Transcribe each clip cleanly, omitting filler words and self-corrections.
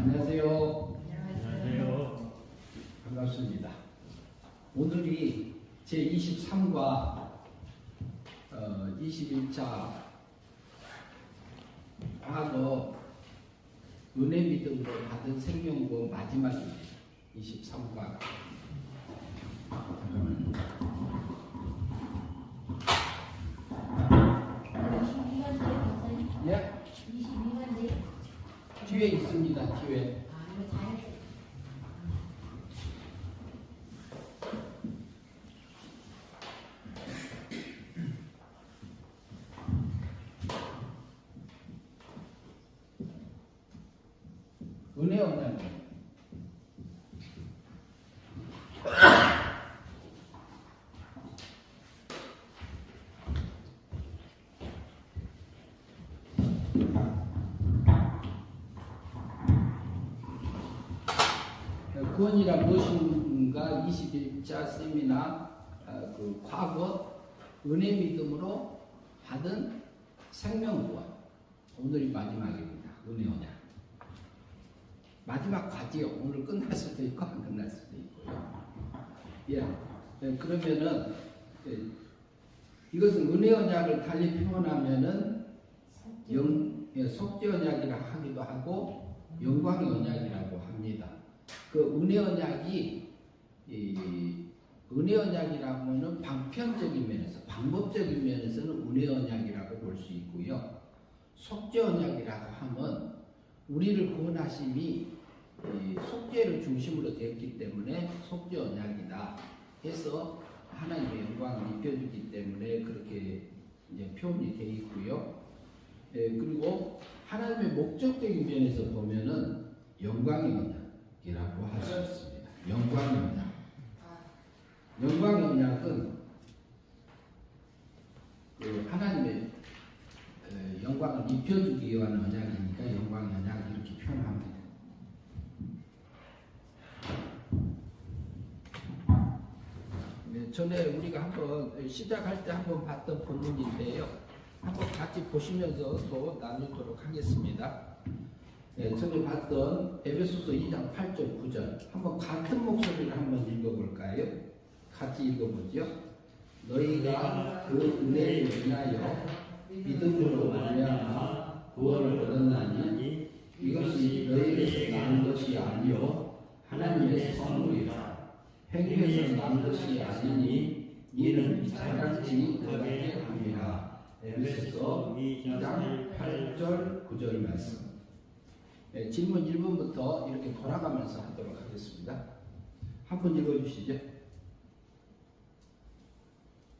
안녕하세요. 안녕하세요. 반갑습니다. 오늘이 제23과 21차 과거 은혜 믿음으로 받은 생명구 마지막입니다. 23과. 예? 22번째. 뒤에 있습니다. 뒤에. 아, 이거 잘했어요. 은혜 언약. 구원이란 무엇인가 21차 세미나 그 과거 은혜 믿음으로 받은 생명구원. 오늘이 마지막입니다. 은혜 언약. 마지막 과지요. 오늘 끝날 수도 있고 안 끝날 수도 있고요. 예. 그러면은 이것은 은혜 언약을 달리 표현하면은 속죄 언약이라 하기도 하고 영광의 언약이라고 합니다. 그 은혜 언약이 은혜 언약이라고 하면 방편적인 면에서 방법적인 면에서는 은혜 언약이라고 볼 수 있고요. 속죄 언약이라고 하면 우리를 구원하심이 속죄를 중심으로 되었기 때문에 속죄 언약이다 해서 하나님의 영광을 입혀주기 때문에 그렇게 이제 표현이 되어 있고요. 그리고 하나님의 목적적인 면에서 보면은 영광의 언약이라고 할 수 있습니다. 영광의 언약. 영광의 언약은 하나님의 영광을 입혀주기 위한 언약이니까 영광의 언약 이렇게 표현합니다. 전에 우리가 한번 시작할 때 한번 봤던 본문인데요. 한번 같이 보시면서 또 나누도록 하겠습니다. 전에 봤던 에베소서 2장 8절 9절 한번 같은 목소리를 한번 읽어볼까요? 같이 읽어보죠. 너희가 그 은혜를 인하여 믿음으로 말미암아 구원을 얻었나니 이것이 너희에게서 난 것이 아니요 하나님의 선물이라. 행위에서 난 것이 아니니 이는 자랑치 못하게 함이라. 에베소서 2장 8절 9절 말씀. 질문 1번부터 이렇게 돌아가면서 하도록 하겠습니다. 한번 읽어주시죠.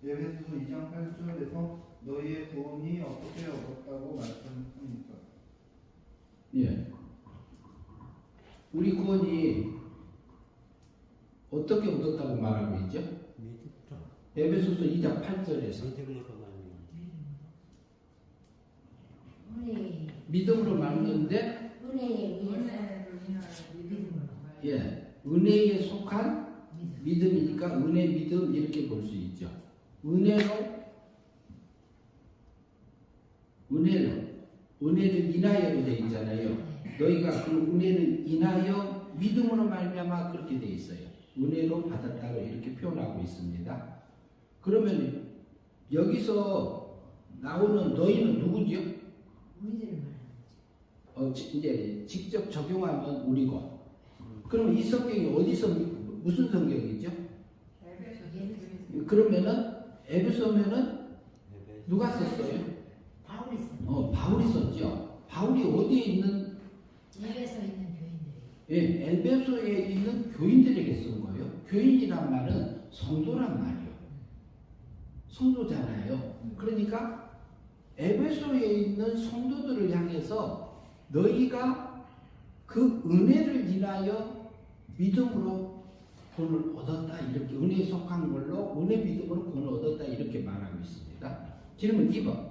에베소서 2장 8절에서 너희의 구원이 어떻게 얻었다고 말씀합니까? 예. 우리 구원이 어떻게 얻었다고 말하고 있죠? 에베소서 2장 8절에서 믿음으로 말미암는데 은혜에 의해서 예, 은혜에 속한 믿음이니까 은혜 믿음 이렇게 볼 수 있죠. 은혜를 인하여로 되어 있잖아요. 너희가 그 은혜를 인하여 믿음으로 말미암아 그렇게 되어 있어요. 은혜로 받았다고 이렇게 표현하고 있습니다. 그러면 여기서 나오는 너희는 누구지요? 우리들을 말하는 거죠. 이제 직접 적용하면 우리고. 그러면 이 성경이 어디서 무슨 성경이죠? 그러면은 에베소면은 누가 썼어요? 바울이 썼어요. 바울이 썼죠. 바울이 어디에 있는? 에베소에 있는 교인들이. 예, 에베소에 있는 교인들에게 쓴 거예요. 교인이란 말은 성도란 말이에요. 성도잖아요. 그러니까 에베소에 있는 성도들을 향해서 너희가 그 은혜를 인하여 믿음으로 구원을 얻었다. 이렇게 은혜에 속한 걸로 은혜 믿음으로 구원을 얻었다. 이렇게 말하고 있습니다. 질문 2번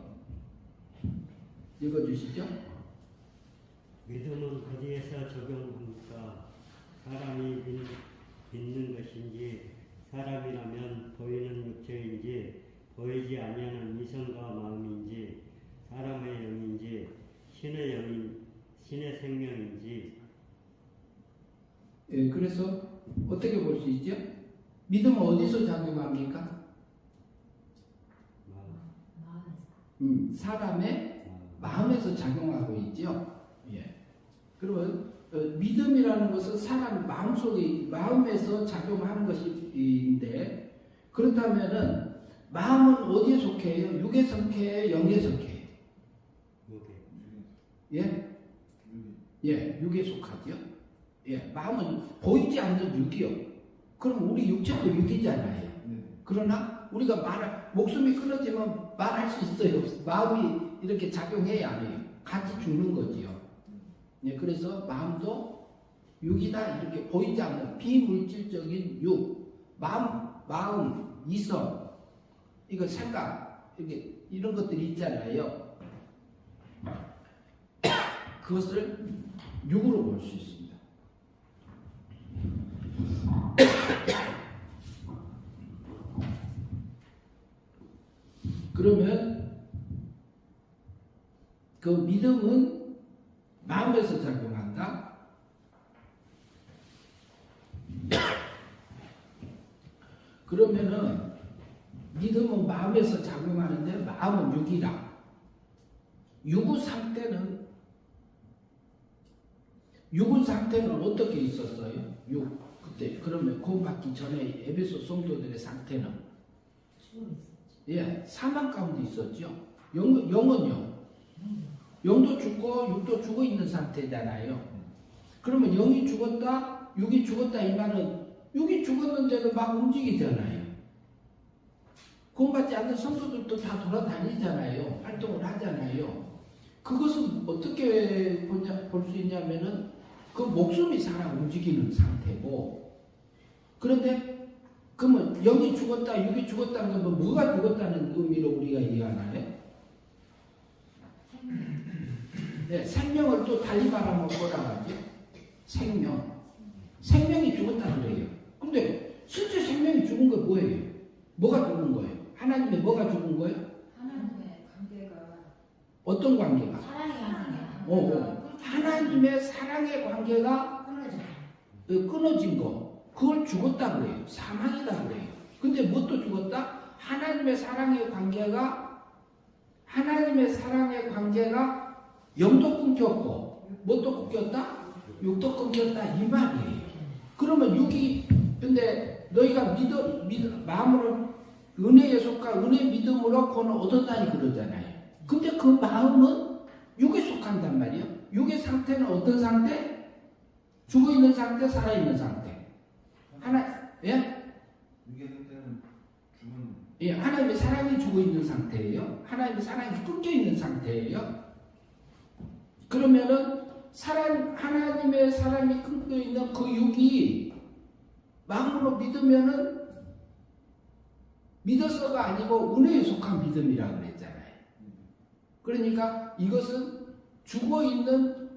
읽어주시죠. 믿음은 어디에서 적용합니까? 사람이 믿는 것인지 사람이라면 보이는 육체인지 보이지 아니하는 이성과 마음인지 사람의 영인지 신의 생명인지 예, 그래서 어떻게 볼 수 있죠? 믿음은 어디서 작용합니까? 마음에서. 사람의 마음에서 작용하고 있죠. 예. 그러면 믿음이라는 것은 사람 마음속에 마음에서 작용하는 것인데 그렇다면은 마음은 어디에 속해요? 육에 속해요? 영에 속해요? 예? 예, 육에 속하죠. 예, 마음은 보이지 않는 육이요. 그럼 우리 육체도 육이잖아요. 그러나 우리가 목숨이 끊어지면 말할 수 있어요? 마음이 이렇게 작용해야 안 해요. 같이 죽는 거지요. 예, 그래서 마음도 육이다 이렇게 보이지 않는 비물질적인 육, 마음, 이성, 이거 생각, 이런 것들이 있잖아요. 그것을 육으로 볼 수 있습니다. 그러면 그 믿음은 마음에서 작용한다. 그러면은 믿음은 마음에서 작용하는데 마음은 육이라. 육의 상태는 어떻게 있었어요? 그때 그러면 구원받기 전에 에베소 성도들의 상태는 예, 사망 가운데 있었죠. 영은요. 영도 죽고 육도 죽어 있는 상태잖아요. 그러면 영이 죽었다, 육이 죽었다 이 말은 육이 죽었는데도 막 움직이잖아요. 구원받지 않는 성도들도 다 돌아다니잖아요. 활동을 하잖아요. 그것은 어떻게 볼 수 있냐면은 그 목숨이 살아 움직이는 상태고, 그런데 그러면 영이 죽었다, 육이 죽었다는 건 뭐가 죽었다는 의미로 우리가 이해하나요? 네, 생명을 또 달리 말하면 뭐라 하죠? 생명이 죽었다 그래요. 근데 실제 생명이 죽은 거 뭐예요? 뭐가 죽은 거예요? 하나님의 뭐가 죽은 거예요? 하나님의 관계가 어떤 관계가? 사랑의 관계가 하나님의 사랑의 관계가 끊어져. 끊어진 거, 그걸 죽었다 그래요. 사망이다 그래요. 근데 뭣도 죽었다? 하나님의 사랑의 관계가 영도 끊겼고, 뭣도 끊겼다? 육도 끊겼다 이 말이에요. 그러면 육이, 근데 너희가 마음으로 은혜에 속하 은혜 믿음으로 그는 얻었다니 그러잖아요. 근데 그 마음은 육에 속한단 말이에요. 육의 상태는 어떤 상태? 죽어 있는 상태, 살아 있는 상태. 예? 육의 상태는 죽은. 예, 하나님의 사랑이 죽어 있는 상태예요. 하나님의 사랑이 끊겨 있는 상태예요. 그러면은 하나님의 사랑이 끊겨 있는 그 육이 마음으로 믿으면은 믿어서가 아니고 은혜에 속한 믿음이라고 그랬잖아요. 그러니까 이것은 죽어 있는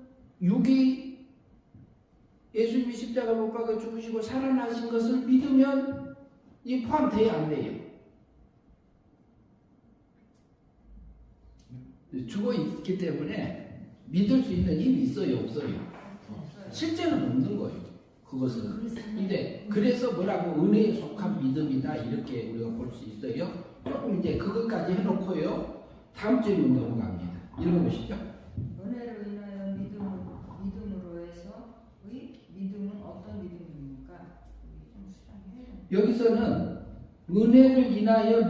육이 예수님이 십자가 못 박아 죽으시고 살아나신 것을 믿으면 이 포함돼야 안 돼요. 죽어 있기 때문에 믿을 수 있는 힘이 있어요, 없어요? 실제는 없는 거예요. 그것은. 근데 그래서 뭐라고 은혜에 속한 믿음이다 이렇게 우리가 볼 수 있어요. 조금 이제 그것까지 해놓고요. 다음 질문 넘어갑니다. 읽어보시죠. 은혜로 인하여 믿음으로 해서 믿음은 어떤 믿음입니까? 좀 수정해. 여기서는 은혜를 인하여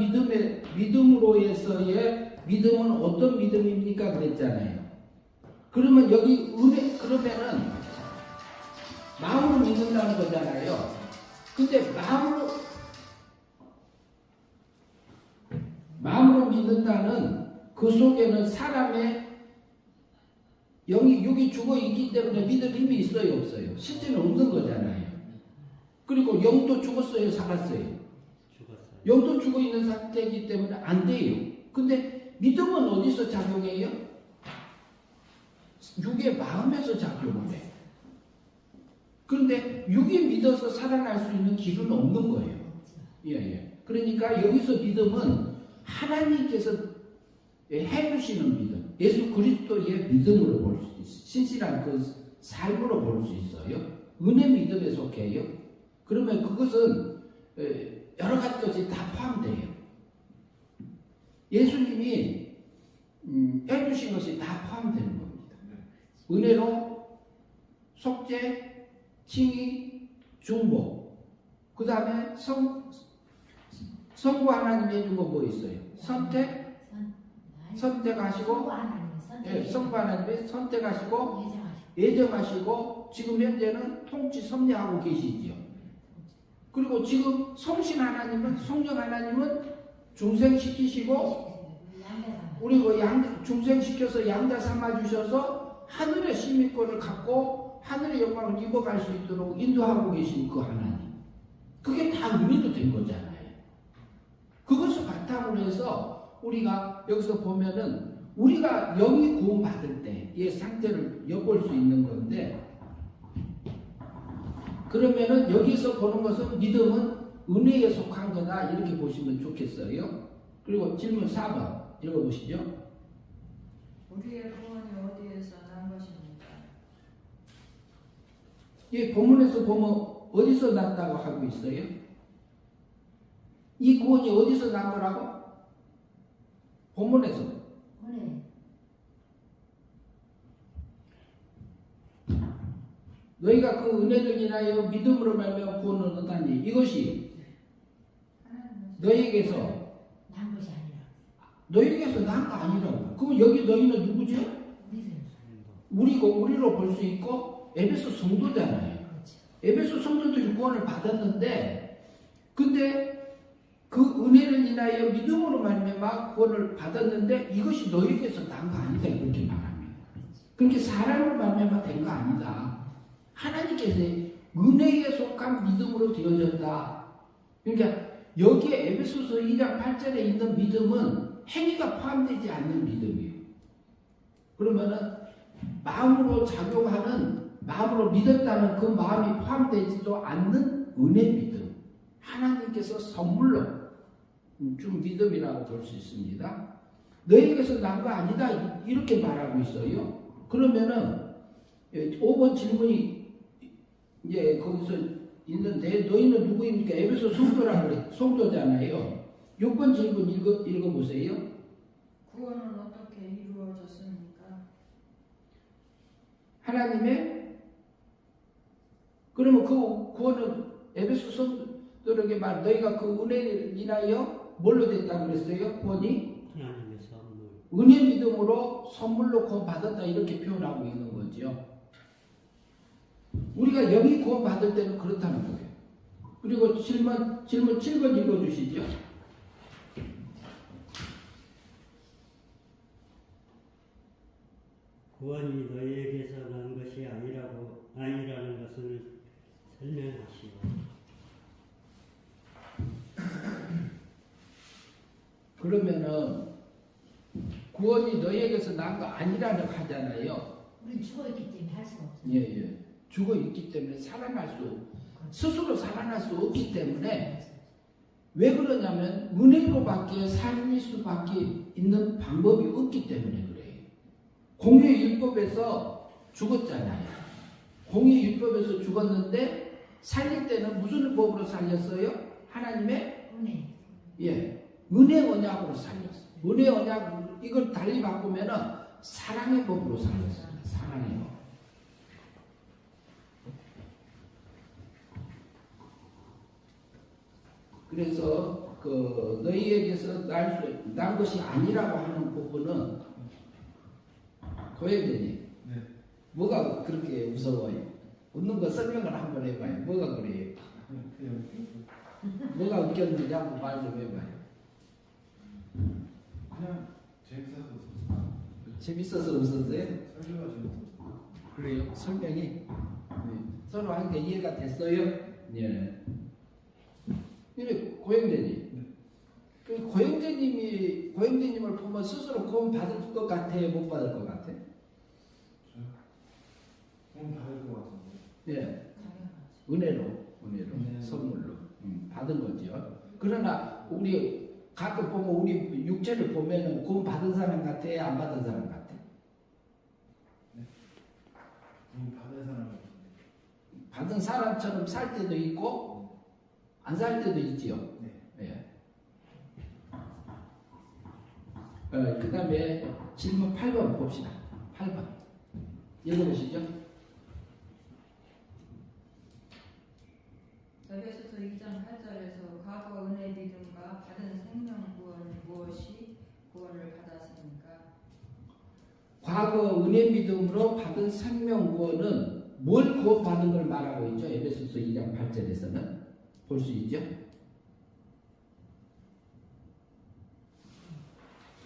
믿음으로 해서의 믿음은 어떤 믿음입니까? 그랬잖아요. 그러면 여기 그러면은 마음으로 믿는다는 거잖아요. 근데 마음으로 믿는다는 그 속에는 사람의 육이 죽어 있기 때문에 믿을 힘이 있어요, 없어요? 실제는 없는 거잖아요. 그리고 영도 죽었어요, 살았어요? 죽었어요. 영도 죽어 있는 상태이기 때문에 안 돼요. 근데 믿음은 어디서 작용해요? 육의 마음에서 작용을 해요. 그런데 육이 믿어서 살아날 수 있는 길은 없는 거예요. 예. 그러니까 여기서 믿음은 하나님께서 해주시는 믿음, 예수 그리스도의 믿음으로 볼 수 있어요. 신실한 그 삶으로 볼 수 있어요. 은혜 믿음에 속해요. 그러면 그것은 여러 가지 것이 다 포함돼요. 예수님이 해주신 것이 다 포함되는 겁니다. 은혜로 속죄, 칭의, 중보. 그 다음에 성부 하나님이 해준 거 뭐 있어요? 선택하시고, 성부 하나님이 선택하시고, 예정하시고, 지금 현재는 통치 섭리하고 계시지요. 그리고 지금 성신 하나님은, 성령 하나님은 중생시키시고, 우리 중생시켜서 양자 삼아주셔서 하늘의 시민권을 갖고 하늘의 영광을 입어갈 수 있도록 인도하고 계신 그 하나님. 그게 다 은혜로 된 거잖아요. 그것을 바탕으로 해서 우리가 여기서 보면은 우리가 영이 구원받을 때의 상태를 엿볼 수 있는 건데, 그러면은 여기서 보는 것은 믿음은 은혜에 속한 거다 이렇게 보시면 좋겠어요. 그리고 질문 4번 읽어보시죠. 우리의 구원이 어디에서 난 것입니까? 이 본문에서 보면 어디서 났다고 하고 있어요? 이 구원이 어디서 난 거라고? 본문에서. 너희가 그 은혜를 인하여 믿음으로 말미암아 구원을 얻다니 이것이 너희에게서 난 것이 아니라 너희에게서 난 거 아니라고. 그럼 여기 너희는 누구죠? 우리로 볼 수 있고 에베소 성도잖아요. 에베소 성도들이 구원을 받았는데, 근데 그 은혜를 인하여 믿음으로 말미암아 구원을 받았는데 이것이 너희에게서 난 거 아니다 이렇게 말합니다. 그렇게 사람으로 말미암아 된 거 아니다. 하나님께서 은혜에 속한 믿음으로 되어졌다. 그러니까 여기에 에베소서 2장 8절에 있는 믿음은 행위가 포함되지 않는 믿음이에요. 그러면은 마음으로 작용하는, 마음으로 믿었다는 그 마음이 포함되지도 않는 은혜 믿음, 하나님께서 선물로 준 믿음이라고 볼 수 있습니다. 너희에게서 난 거 아니다 이렇게 말하고 있어요. 그러면은 5번 질문이 이제 거기서 있는데, 너희는 누구입니까? 에베소 성도라고 그래. 성도잖아요. 6번 질문 읽어보세요. 구원은 어떻게 이루어졌습니까? 하나님의, 그러면 그 구원은 에베소 성도들에게 말, 너희가 그 은혜를 인하여 뭘로 됐다고 그랬어요? 구원이? 하나님의 선물. 은혜 믿음으로 선물로 구원 받았다 이렇게 표현하고 있는 거죠. 우리가 영이 구원 받을 때는 그렇다는 거예요. 그리고 질문 7번 읽어주시죠. 구원이 너희에게서 난 것이 아니라는 것을 설명하시오. 그러면은 구원이 너희에게서 난 거 아니라는 하잖아요. 우리는 죽어있기 때문에 할 수가 없어요. 예. 죽어 있기 때문에 스스로 살아날 수 없기 때문에, 왜 그러냐면 은혜로밖에 살릴 수밖에 있는 방법이 없기 때문에 그래요. 공의 율법에서 죽었잖아요. 공의 율법에서 죽었는데 살릴 때는 무슨 법으로 살렸어요? 하나님의 은혜 언약으로 살렸어요. 은혜 언약, 이걸 달리 바꾸면은 사랑의 법으로 살렸어요. 사랑의 법. 그래서 그 너희에게서 난 것이 아니라고 하는 부분은, 고혜대님, 네. 뭐가 그렇게 무서워요? 웃는 거 설명을 한번 해봐요. 뭐가 그래요? 뭐가 웃겼는지 한번 말 좀 해봐요. 그냥 재밌어서 재밌어서 웃었어요? 설교가 좀 그래요? 설명이? 네. 서로 한 게 이해가 됐어요? 예. 근데 고영재님, 그 고영재님을 보면 스스로 구원 받을 것 같아요? 못 받을 것 같아요? 좀 다를 것 같은데. 예. 당연하지. 은혜로 선물로 받은 거죠. 그러나 우리 가끔 보면 우리 육체를 보면은 구원 받은 사람 같아요? 안 받은 사람 같아요? 받은 사람 같은데. 받은 사람처럼 살 때도 있고 안 살 때도 있지요. 네. 예. 그 다음에 질문 8번 봅시다. 8번 읽어보시죠. 에베소서 2장 8절에서 과거 은혜 믿음과 받은 생명 구원이 무엇이 구원을 받았습니까? 과거 은혜 믿음으로 받은 생명 구원은 뭘 구원받은 걸 말하고 있죠? 에베소서 2장 8절에서는 볼 수 있죠?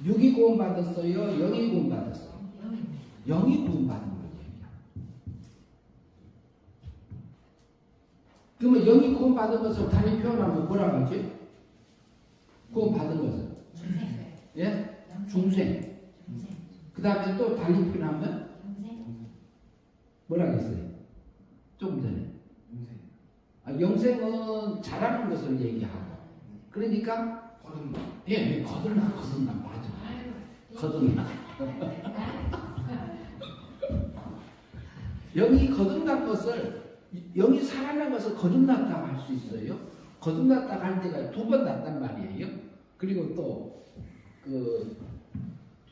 육이 구원받았어요? 영이 구원받았어요? 영이 구원받은 거예요. 그러면 영이 구원받은 것을 단위 표현하면 뭐라고 하지? 구원받은 것을 중생. 예? 중생. 그 다음에 또 달리 표현하면 뭐라고 했어요? 조금 전에 인생. 영생은 잘하는 것을 얘기하고 그러니까 거듭나. 예, 거듭나 맞아. 거듭나. 영이 거듭난 것을 영이 살아난 것을 거듭났다고 할 수 있어요. 거듭났다고 할 때가 두 번 났단 말이에요. 그리고 또 그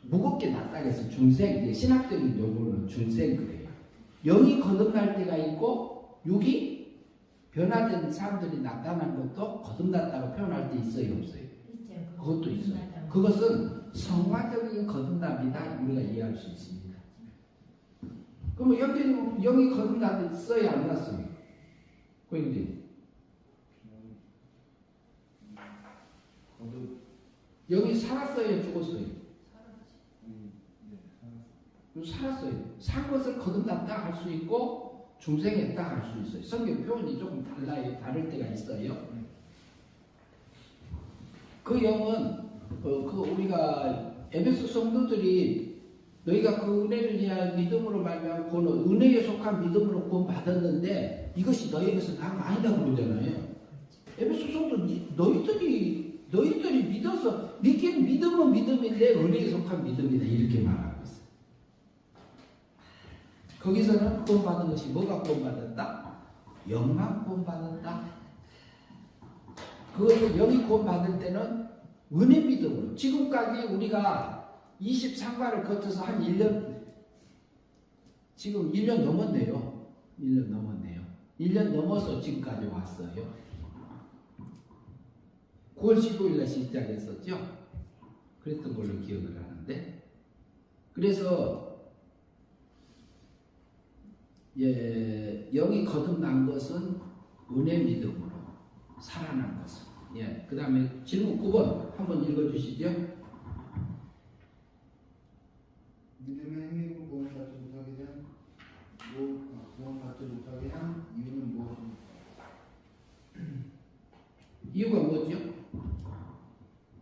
무겁게 났다고 해서 중생, 이제 신학적인 용어로는 중생 그래요. 영이 거듭날 때가 있고 육이 변화된 사람들이 나타난 것도 거듭났다고 표현할 때 있어요, 없어요? 그것도 있어요. 그것은 성화적인 거듭남이다 우리가 이해할 수 있습니다. 그러면 여기는 영이 거듭났어요, 안 났어요? 고객님, 거듭. 영이 살았어요, 죽었어요? 네, 살았어요. 산 것을 거듭났다 할 수 있고 중생했다 할 수 있어요. 성경 표현이 조금 달라요. 다를 때가 있어요. 그 영은 우리가 에베소 성도들이 너희가 그 은혜를 위하여 믿음으로 말미암아 그는 은혜에 속한 믿음으로 구원 받았는데 이것이 너희에게서 나가 아니다고 그러잖아요. 에베소 성도 너희들이 믿어서 믿긴 믿음은 믿음인데 은혜에 속한 믿음이다 이렇게 말하고 있어요. 거기서는 구원받은 것이 뭐가 구원받았다? 영만 구원받았다. 그것을 영이 구원받을 때는 은혜 믿음으로 지금까지 우리가 23과를 거쳐서 한 1년 지금 1년 넘었네요. 1년 넘었네요. 1년 넘어서 지금까지 왔어요. 9월 15일날 시작했었죠. 그랬던 걸로 기억을 하는데 그래서 영이 거듭난 것은 은혜 믿음으로 살아난 것은 그 다음에 질문 9번 한번 읽어주시죠. 믿음의 행위로 구원받지 못하게 된 구원받지 못하게 한 이유는 무엇입니까? 이유가 뭐죠?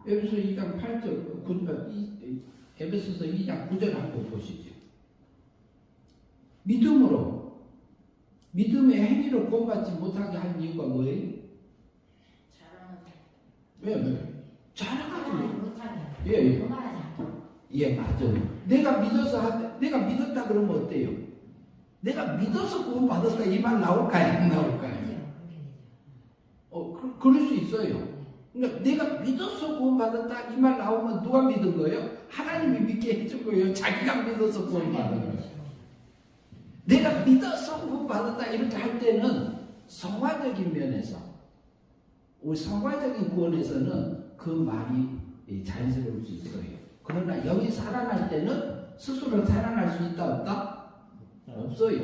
에베소 2장 8절, 에베소서 2장 9절 한번 보시죠. 믿음의 행위로 구원받지 못하게 한 이유가 뭐예요? 왜? 자랑하지 못하게. 예. 교만하지 않고. 예, 맞아요. 내가 믿었다 그러면 어때요? 내가 믿어서 구원받았다 이 말 나올까요? 안 나올까요? 그럴 수 있어요. 그러니까 내가 믿어서 구원받았다 이 말 나오면 누가 믿은 거예요? 하나님이 믿게 해준 거예요. 자기가 믿어서 구원받은 거예요. 내가 믿어서 구원받았다 이렇게 할 때는 성화적인 면에서 우리 성화적인 구원에서는 그 말이 자연스러울 수 있어요. 그러나 영이 살아날 때는 스스로 살아날 수 있다 없다? 없어요.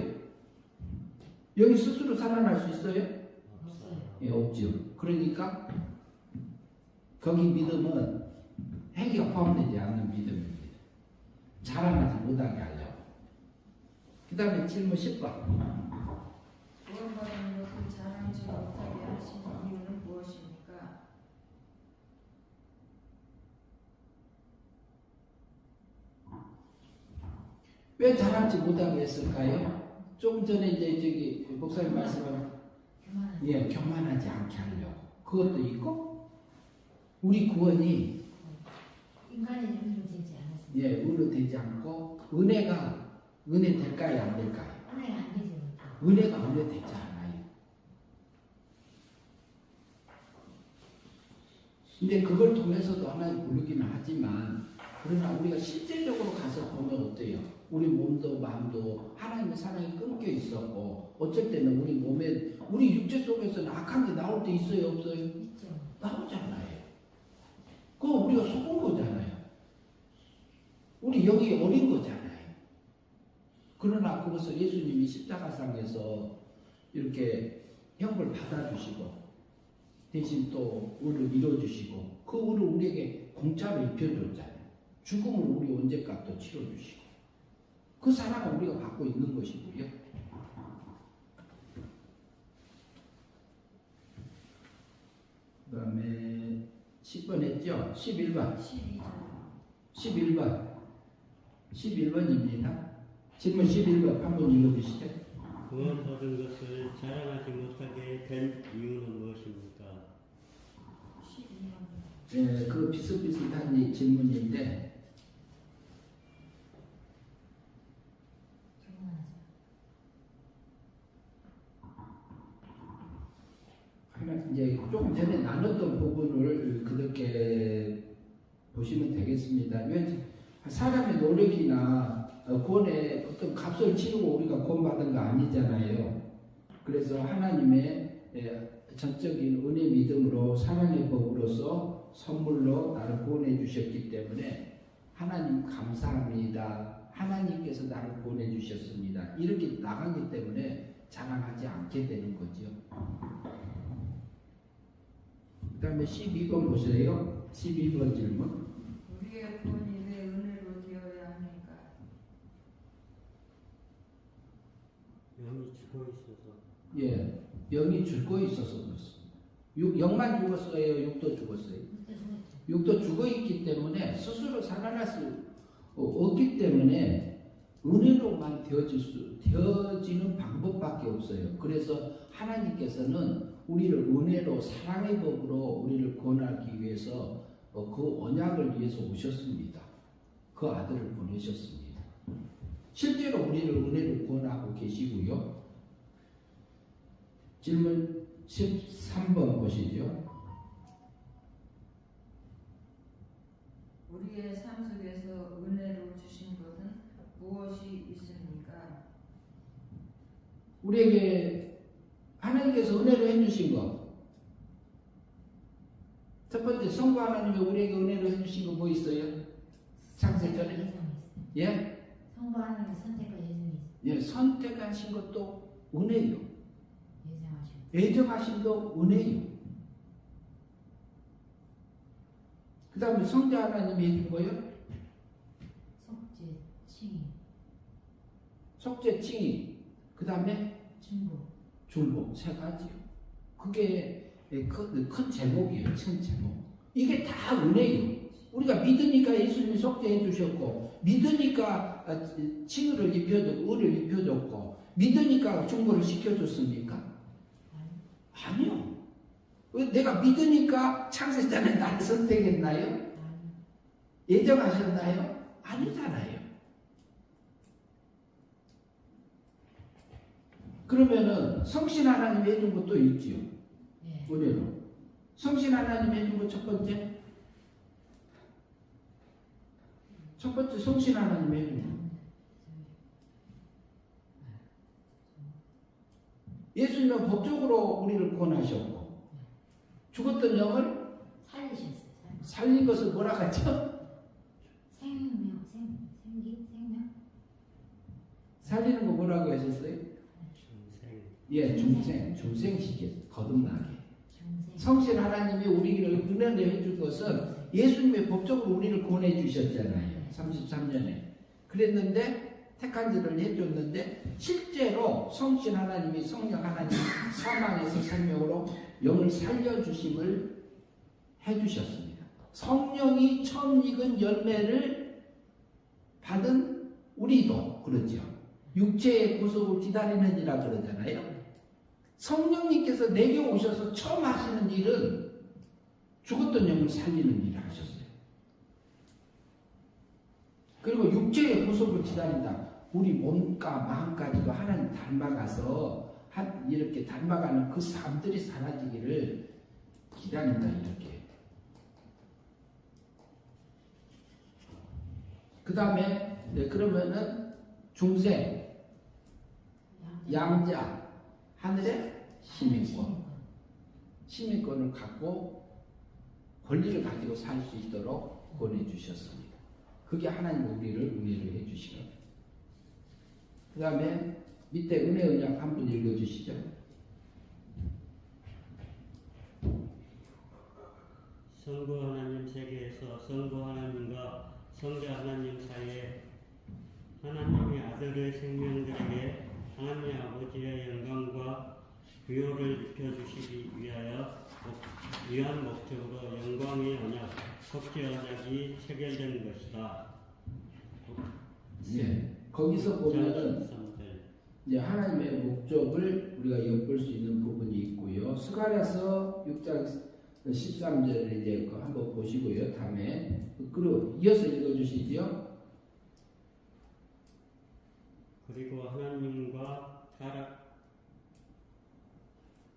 영이 스스로 살아날 수 있어요? 예, 없죠. 그러니까 거기 믿음은 행위가 포함되지 않는 믿음입니다. 자랑하지 못하게 하려고. 그 다음에 질문 10번. 구원받은 것을 자랑치 못하게 하신 이유는 무엇입니까? 왜 자랑치 못하게 했을까요? 조금 전에 이제 목사님 말씀한 교만하지 않게 하려고. 그것도 있고 우리 구원이 인간의 의로 되지 않았습니다. 의로 되지 않고 은혜 될까요 안 될까요? 은혜가 안 되죠. 은혜가 은혜 되지 않아요. 근데 그걸 통해서도 하나님 부르기는 하지만 그러나 우리가 실제적으로 가서 보면 어때요? 우리 몸도 마음도 하나님의 사랑이 끊겨 있었고 어쩔 때는 우리 몸에 우리 육체 속에서는 악한 게 나올 때 있어요 없어요? 있죠. 나오잖아요. 그거 우리가 속은 거잖아요. 우리 영이 어린 거잖아요. 그러나 그것을 예수님이 십자가상에서 이렇게 형벌 받아주시고 대신 또 의를 이뤄주시고 그 의를 우리에게 공짜로 입혀줬잖아요. 죽음을 우리 언제까지 치러주시고 그 사랑을 우리가 받고 있는 것이고요. 그 다음에 10번 했죠? 11번 12절 11번입니다. 질문 11번 한번 읽어주시죠. 구원 얻은 것을 자랑하지 못하게 된 이유는 무엇입니까? 12번 네, 그 비슷비슷한 이 질문인데 하나 이제 조금 전에 나눴던 부분을 그렇게 보시면 되겠습니다. 왜 사람의 노력이나 구원에 어떤 값을 치르고 우리가 구원받은 거 아니잖아요. 그래서 하나님의 전적인 은혜 믿음으로 사랑의 법으로서 선물로 나를 구원해 주셨기 때문에 하나님 감사합니다. 하나님께서 나를 구원해 주셨습니다. 이렇게 나가기 때문에 자랑하지 않게 되는 거죠. 그 다음에 12번 보세요. 12번 질문. 우리의 구원이 왜 은혜로 되어야 합니까? 영이 죽어 있어서. 예, 영이 죽어 있어서 그렇습니다. 영만 죽었어요? 육도 죽었어요? 육도 죽어 있기 때문에 스스로 살아날 수 없기 때문에 은혜로만 되어지는 방법밖에 없어요. 그래서 하나님께서는 우리를 은혜로 사랑의 법으로 우리를 구원하기 위해서 그 언약을 위해서 오셨습니다. 그 아들을 보내셨습니다. 실제로 우리를 은혜로 구원하고 계시고요. 질문 13번 보시죠. 우리의 삶 속에서 은혜로 주신 것은 무엇이 있습니까? 우리에게 하나님께서 은혜로 해주신 것. 첫 번째 성부 하나님이 우리에게 은혜로 해주신 거 뭐 있어요? 창세전에 예? 성부 하나님의 선택과 예정이 있어요. 예, 선택하신 것도 은혜요. 예정하시고. 애정하심도 은혜요. 그 다음에 성자 하나님이 해준 거요? 속죄, 칭의, 속죄, 칭의. 그 다음에 중복. 중복 세 가지요. 그게 큰 제목이에요. 큰 제목. 이게 다 은혜예요. 우리가 믿으니까 예수님이 속죄해 주셨고 믿으니까 칭의를 입혀줬고 의를 입혀줬고 믿으니까 중보를 시켜줬습니까? 아니요. 왜 내가 믿으니까 창세전에 나를 선택했나요? 예정하셨나요? 아니잖아요. 그러면은 성신 하나님이 해준 것도 있지요. 예. 은혜로. 성신 하나님이 해준 것 첫 번째. 첫 번째 성신 하나님이 해준 것. 예수님은 법적으로 우리를 구원하셨고 죽었던 영을 살리셨어요. 살린 것을 뭐라 하죠? 생명. 살리는 거 뭐라고 하셨어요? 중생. 예, 중생시켰어요. 거듭나게. 중생. 성신 하나님이 우리를 은혜로 해준 것은 예수님의 법적으로 우리를 구원해 주셨잖아요. 33년에. 그랬는데 택한 자를 해줬는데 실제로 성신 하나님이 성령 하나님 사망에서 생명으로 영을 살려주심을 해주셨습니다. 성령이 처음 익은 열매를 받은 우리도 그러죠. 육체의 구속을 기다리느니라 그러잖아요. 성령님께서 내게 오셔서 처음 하시는 일은 죽었던 영을 살리는 일을 하셨어요. 그리고 육체의 구속을 기다린다. 우리 몸과 마음까지도 하나님 닮아가서 이렇게 닮아가는 그 삶들이 사라지기를 기다린다. 이렇게 그 다음에 네, 그러면은 중생, 양자, 하늘의 시민권. 시민권을 갖고 권리를 가지고 살 수 있도록 권해 주셨습니다. 그게 하나님 우리를 은혜로 해 주시는 거예요. 그 다음에 밑에 은혜 언약 한 분 읽어 주시죠. 성부 하나님 세계에서 성부 하나님과 성자 하나님 사이에 하나님의 아들의 생명들에게 하나님 아버지의 영광과 부요를 입혀주시기 위한 목적으로 영광의 언약, 법제 언약이 체결된 것이다. 네, 거기서 보면은 이제 하나님의 목적을 우리가 엿볼 수 있는 부분이 있고요. 스가랴서 6장 13절을 이제 한번 보시고요. 다음에 그리고 이어서 읽어주시죠. 그리고 하나님과 타락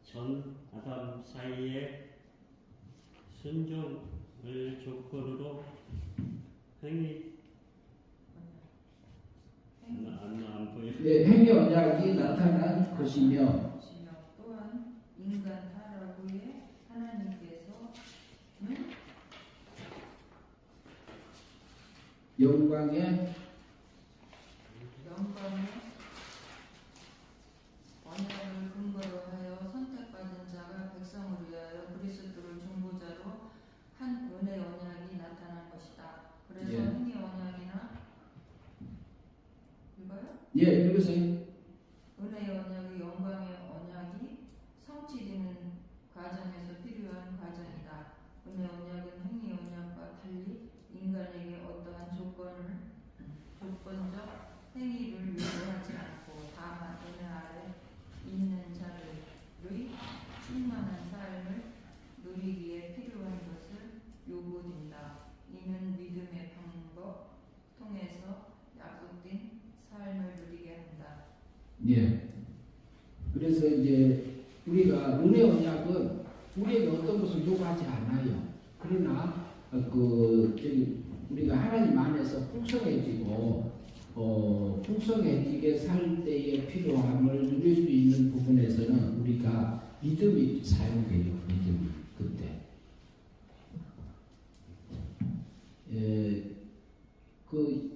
전 아담 사이에 순종을 조건으로 안 보여. 네, 행위 언약이 나타난 것이며 또한 인간 타락 후에 하나님께서 영광의 언약을 근거로 하여 선택받은 자가 백성을 위하여 그리스도를 중보자로 한 은혜 언약이 나타난 것이다. 그래서 예. 행위 언약이나 읽어요? 예, 읽으세요. 은혜 언약의 영광의 언약이 성취되는 과정에서 필요한 과정이다. 은혜 언약은 행위 언약과 달리 인간에게 어떠한 조건적 행위를 요구하지 않고 다만 은혜 아래 있는 자들의 충만한 삶을 누리기에 필요한 것을 요구된다. 이는 믿음의 방법 통해서 약속된 삶을 누리게 한다. 예. 그래서 이제 우리가 은혜 언약은 우리에게 어떤 것을 요구하지 않아요. 그러나 우리가 하나님 안에서 풍성해지게 살 때에 필요함을 누릴 수 있는 부분에서는 우리가 믿음이 사용돼요. 믿음이 그때.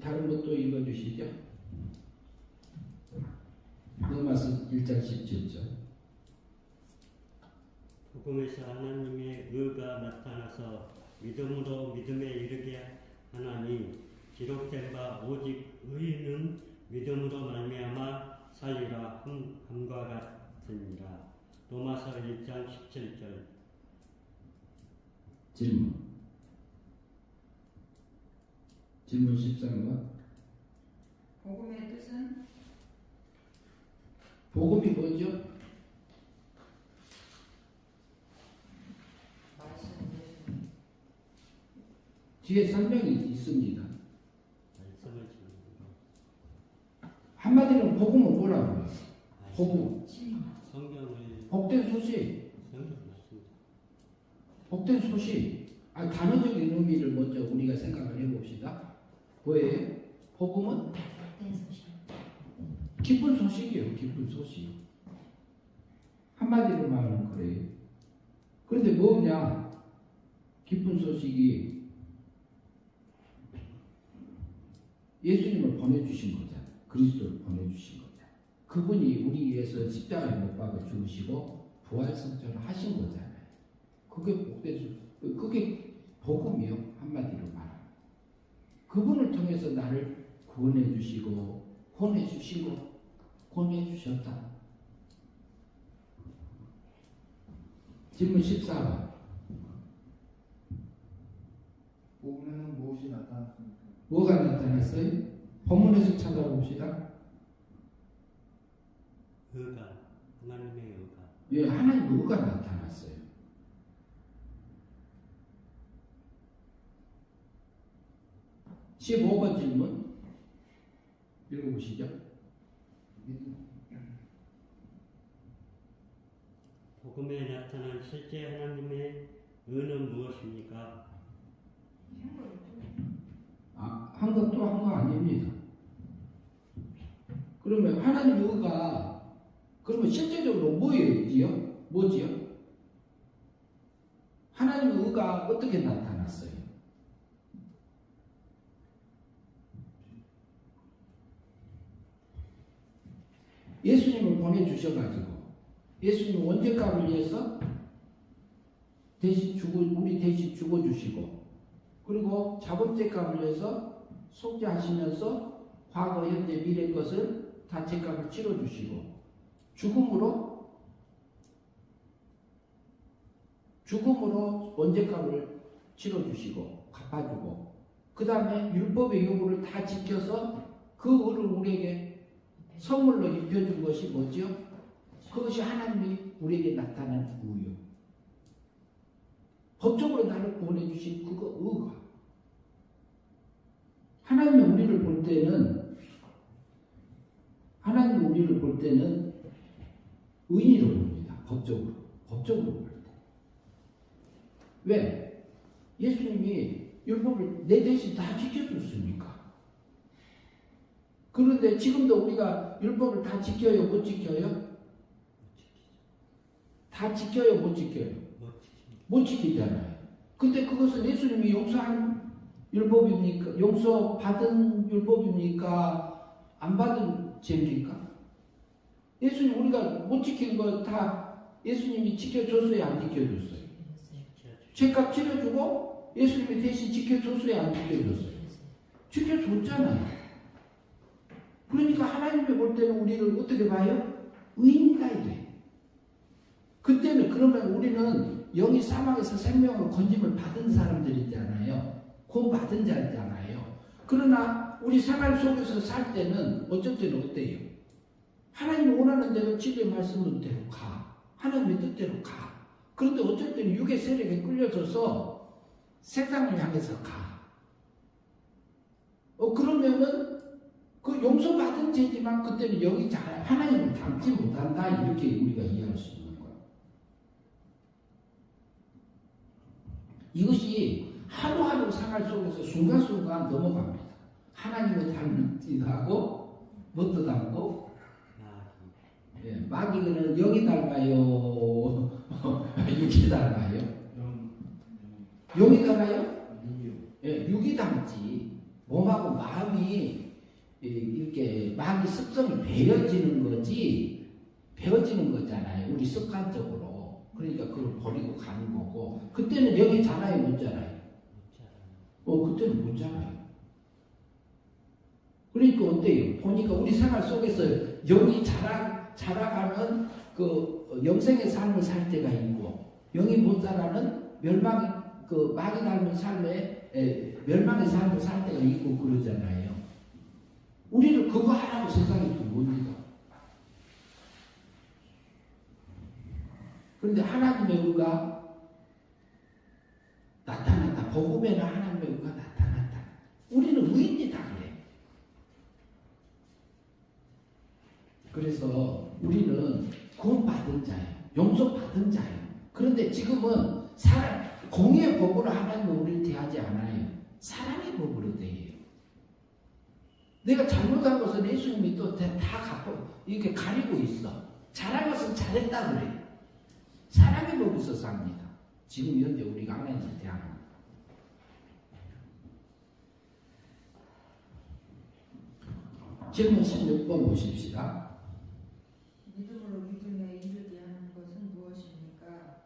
다른 것도 읽어주시죠. 로마서 1장 17절. 복음에서 하나님의 의가 나타나서 믿음으로 믿음에 이르게 하나니 기록된 바 오직 의인은 믿음으로 말미암아 살리라 함과 같으니라. 로마서 1장 17절. 질문 13번. 복음의 뜻은 복음이 뭐죠? 말씀 예수님. 뒤에 설명이 있습니다. 말씀을 주는 한마디로 복음은 뭐라고 해요? 거. 복음. 성경을 복된 소식. 성경 맞습니다. 복된 소식. 단어적인 의미를 먼저 우리가 생각을 해봅시다. 뭐예요? 복음은 된 소식. 기쁜 소식이에요. 기쁜 소식. 한마디로 말하면 그래요. 그런데 뭐냐? 기쁜 소식이 예수님을 보내주신 거잖아요. 그리스도를 보내주신 거잖아요. 그분이 우리 위해서 십자가에 못 박아 죽으시고 부활승천을 하신 거잖아요. 그게 복된 소식. 그게 복음이요. 한마디로 말하면. 그분을 통해서 나를 구원해 주시고 권해 주시고 권해 주셨다. 질문 14번. 복음에는 무엇이 나타났습니까? 뭐가 나타났어요? 본문에서 찾아봅시다. 의가 하나님의 의가. 예, 하나님 의가 나타났어요. (15번) 질문 읽어보시죠. 복음에 나타난 실제 하나님의 의는 무엇입니까? 한 것도 한 거 아닙니다. 그러면 하나님의 의가 그러면 실제적으로 뭐지요? 하나님의 의가 어떻게 나타났어요? 예수님을 보내주셔가지고 예수님 원죄값을 위해서 우리 대신 죽어주시고 그리고 자범죄값을 위해서 속죄하시면서 과거, 현재, 미래 것을 다 죄값을 치러주시고 죽음으로 원죄값을 치러주시고 갚아주고 그 다음에 율법의 요구를 다 지켜서 그 의를 우리에게 선물로 입혀준 것이 뭐죠? 그것이 하나님이 우리에게 나타난 의요. 법적으로 나를 구원해 주신 그거 의가. 하나님이 우리를 볼 때는 의인으로 봅니다. 법적으로 볼 때. 왜? 예수님이 율법을 내 대신 다 지켜줬으니까. 그런데 지금도 우리가 율법을 다 지켜요? 못 지켜요? 다 지켜요? 못 지켜요? 못 지키잖아요. 근데 그것은 예수님이 용서한 율법입니까? 용서받은 율법입니까? 안 받은 죄입니까? 예수님 우리가 못 지킨 거 다 예수님이 지켜줬어요? 안 지켜줬어요? 죄값 치러주고 예수님이 대신 지켜줬어요? 안 지켜줬어요? 지켜줬잖아요. 그러니까 하나님이 볼 때는 우리를 어떻게 봐요? 의인이다 이래. 그때는 그러면 우리는 영이 사망에서 생명으로 건짐을 받은 사람들이잖아요. 구원받은 자잖아요. 그러나 우리 생활 속에서 살 때는 어쩔 때는 어때요? 하나님이 원하는 대로 지의 말씀대로 가. 하나님의 뜻대로 가. 그런데 어쩔 때는 육의 세력에 끌려져서 세상을 향해서 가. 그러면은 그 용서받은 죄지만 그때는 영이 잘 하나님을 닮지 못한다 이렇게 우리가 이해할 수 있는 거예요. 이것이 하루하루 생활 속에서 순간순간 넘어갑니다. 하나님을 닮기도 하고 뭣도 닮고 마귀는 영이 닮아요? 육이 닮아요? 영이 닮아요? 육이 닮지. 몸하고 마음이 이렇게 마귀 습성이 배어지는 거잖아요. 우리 습관적으로. 그러니까 그걸 버리고 가는 거고. 그때는 영이 자라요, 못 자라요? 그때는 못 자라요. 그러니까 어때요? 보니까 우리 생활 속에서 영이 자라가는 그 영생의 삶을 살 때가 있고, 영이 못 자라는 마귀 닮은 삶에 멸망의 삶을 살 때가 있고 그러잖아요. 우리를 그거 하라고 세상에 둡니다. 그런데 하나님의 의가 나타났다. 복음에는 하나님의 의가 나타났다. 우리는 의인이다 그래. 그래서 우리는 구원받은 자예요. 용서받은 자예요. 그런데 지금은 공의의 법으로 하나님은 우리를 대하지 않아요. 사랑의 법으로 대해요. 내가 잘못한 것은 예수님이 또 다 이렇게 가리고 있어. 잘한 것은 잘했다 그래. 사랑의 법에서 삽니다. 지금 현재 우리가 하나님을 대하는 거. 질문 16번 보십시다. 믿음으로 믿음에 이르게 하는 것은 무엇입니까?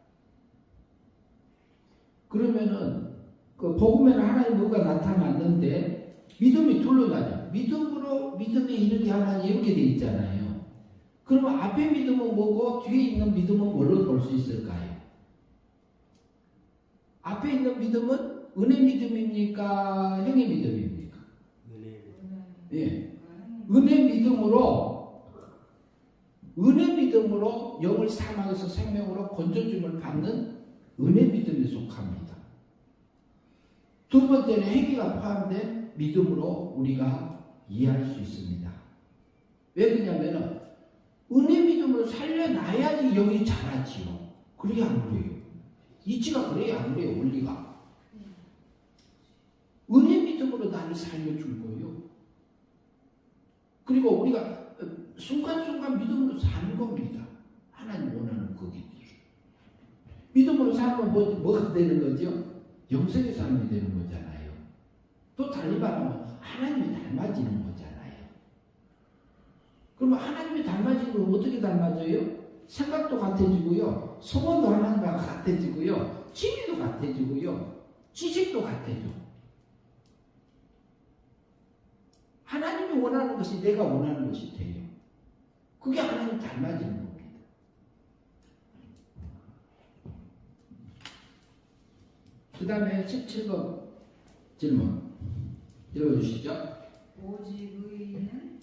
그러면은 그 복음에는 하나님의 의가 나타났는데 믿음이 둘로 나죠. 믿음으로 믿음에 이르게 하나님 이렇게 돼 있잖아요. 그러면 앞에 믿음은 뭐고 뒤에 있는 믿음은 뭘로 볼 수 있을까요? 앞에 있는 믿음은 은혜 믿음입니까? 행위 믿음입니까? 예. 은혜 믿음으로 영을 사망에서 생명으로 건져줌을 받는 은혜 믿음에 속합니다. 두 번째는 행위가 포함된 믿음으로 우리가 이해할 수 있습니다. 왜 그러냐면은 은혜 믿음으로 살려놔야지 영이 자라지요. 그래야 안 그래요. 이치가 그래야 안 그래요. 원리가. 은혜 믿음으로 나를 살려줄 거예요. 그리고 우리가 순간순간 믿음으로 사는 겁니다. 하나님 원하는 거기. 믿음으로 살면 뭐가 되는 거죠? 영생의 삶이 되는 거잖아요. 또 달리 말하면 하나님이 닮아지는 거잖아요. 그러면 하나님이 닮아지면 어떻게 닮아져요? 생각도 같아지고요. 소원도 하나님과 같아지고요. 진리도 같아지고요. 지식도 같아져. 하나님이 원하는 것이 내가 원하는 것이 돼요. 그게 하나님 닮아지는 겁니다. 그 다음에 17번 질문 읽어주시죠. 오직 의인은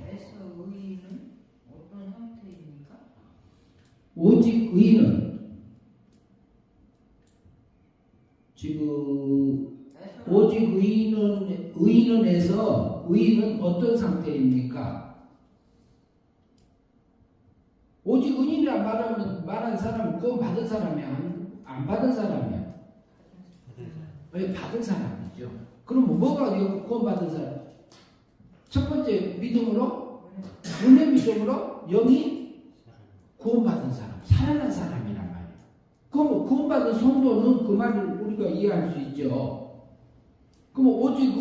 에서 의인은 어떤 형태입니까? 오직 의인은 지금 오직 의인은에서 의인은 어떤 상태입니까? 오직 의인이라 말한 사람은 구원 받은 사람이 안 받은 사람이야. 왜 받은 사람이죠? 그럼 뭐가 구원 받은 사람? 첫 번째 믿음으로 은혜 믿음으로 영이 구원 받은 사람, 살아난 사람이란 말이에요. 그럼 구원 받은 성도는 그 말을 우리가 이해할 수 있죠. 그럼 오직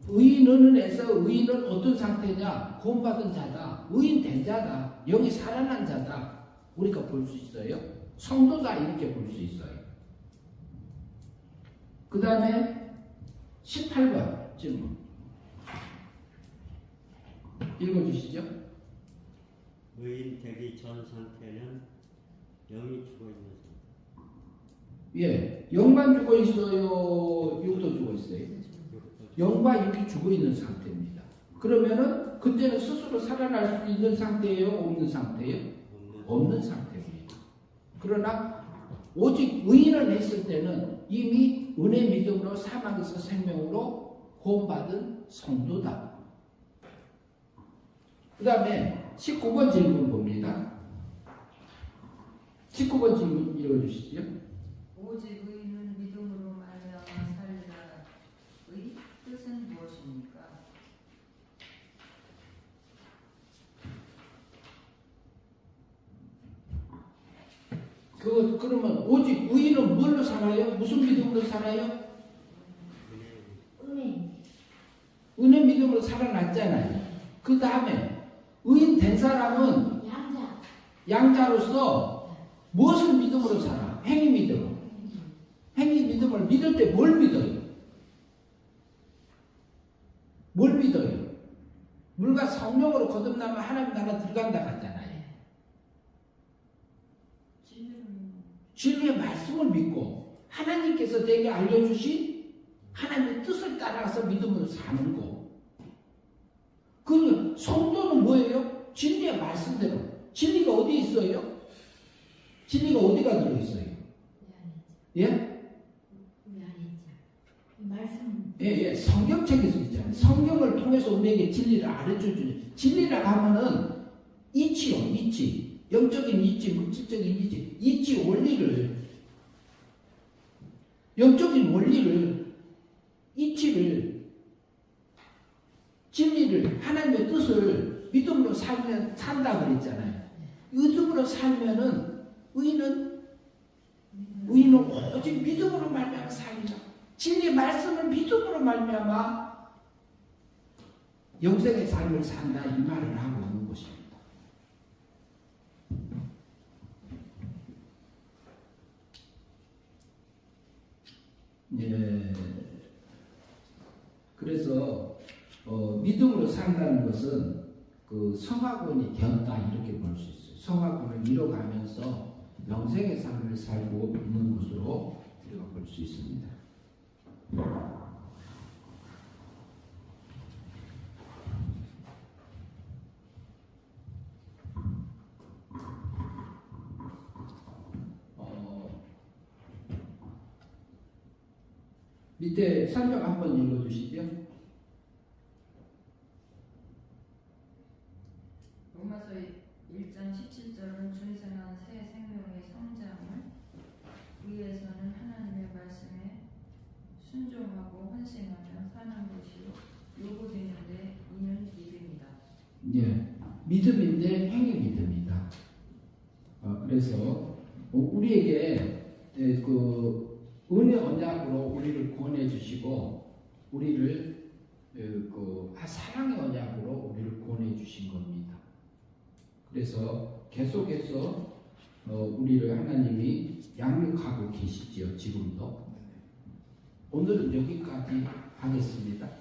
의인은에서 의인은 어떤 상태냐? 구원받은 자다. 의인 된 자다. 영이 살아난 자다. 우리가 볼 수 있어요. 성도다 이렇게 볼 수 있어요. 그 다음에 18번 질문 읽어주시죠. 의인 되기 전 상태는 영이 죽어있는 상태. 예, 영만 죽어 있어요? 육도 죽어 있어요? 영과 육이 죽어 있는 상태입니다. 그러면은 그때는 스스로 살아날 수 있는 상태예요? 없는 상태예요? 없는 상태입니다. 그러나 오직 의인을 했을 때는 이미 은혜 믿음으로 사망에서 생명으로 구원받은 성도다. 그 다음에 19번 질문 봅니다. 19번 질문 읽어주시죠. 오직 의인은 믿음으로 말미암아 살리라의 뜻은 무엇입니까? 그러면 오직 의인은 뭘로 살아요? 무슨 믿음으로 살아요? 은혜 믿음으로 살아났잖아요. 그 다음에 의인 된 사람은 양자로서 무엇을 믿음으로 살아? 행위 믿음으로. 행위 믿음을 믿을 때 뭘 믿어요? 뭘 믿어요? 물과 성령으로 거듭나면 하나님 나라 들어간다 하잖아요. 진리의 말씀을 믿고 하나님께서 내게 알려주신 하나님의 뜻을 따라서 믿음으로 사는 거. 그 성도는 뭐예요? 진리의 말씀대로. 진리가 어디 있어요? 진리가 어디가 들어있어요? 예? 말씀. 예, 성경책에서 있잖아요. 성경을 통해서 우리에게 진리를 알려주죠. 진리를 하면은 이치요, 이치. 영적인 이치, 물질적인 이치, 이치 원리를, 영적인 원리를, 이치를, 진리를, 하나님의 뜻을 믿음으로 산다 그랬잖아요. 믿음으로 살면은 의인은 오직 믿음으로 말미암아 살리라. 진리 말씀을 믿음으로 말미암아 영생의 삶을 산다 이 말을 하고 있는 것입니다. 예. 그래서 믿음으로 산다는 것은 그 성화군이 되었다 이렇게 볼 수 있어요. 성화군을 이뤄가면서 영생의 삶을 살고 있는 것으로 우리가 볼 수 있습니다. 밑에 설명 한번 읽어주시죠. 로마서 1장 17절은 중생한 새 생명의 성장을 위해서는 하나님의 말씀에 순종하고 헌신하며 믿음인데 행위 믿음이다. 그래서 우리에게 그 은혜 언약으로 우리를 구원해 주시고 우리를 그 사랑의 언약으로 우리를 구원해 주신 겁니다. 그래서 계속해서 우리를 하나님이 양육하고 계시지요. 지금도. 오늘은 여기까지 하겠습니다.